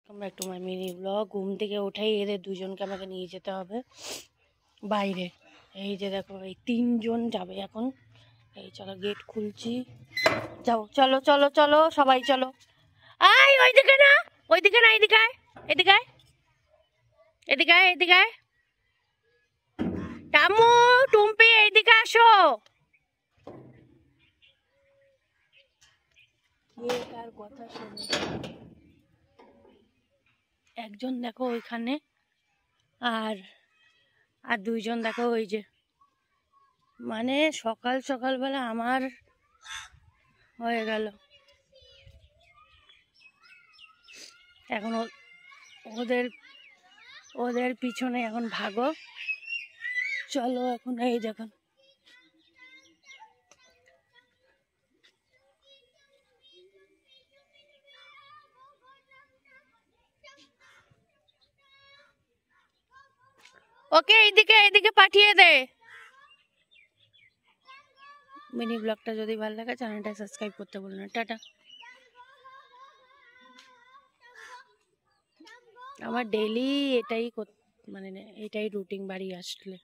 আমরা একটু mini blog. ঘুম থেকে উঠেই এদের দুজনকে আমাকে নিয়ে যেতে হবে বাইরে। এই যে দেখো এই 3 জন যাবে এখন। এই চলো গেট খুলছি, যাও চলো চলো চলো সবাই চলো। আয় ওইদিকে না, ওইদিকে না, এদিকে আয়, এদিকে আয়, এদিকে আয়, এদিকে আয়। টামু টুম্পি এইদিকে আসো। কে কার কথা শোনে? একজন দেখো ওইখানে, আর আর দুইজন দেখো ওই যে। মানে সকাল সকালবেলা আমার হয়ে গেল। এখন ওদের ওদের পিছনে এখন ভাগো, চলো এখন। এই দেখুন ওকে এইদিকে এইদিকে পাঠিয়ে দে। মিনি ব্লগটা যদি ভালো লাগে চ্যানেলটা সাবস্ক্রাইব করতে বলুন না। টাটা। আমার ডেইলি এটাই মানে এটাই রুটিন বাড়ি আসলে।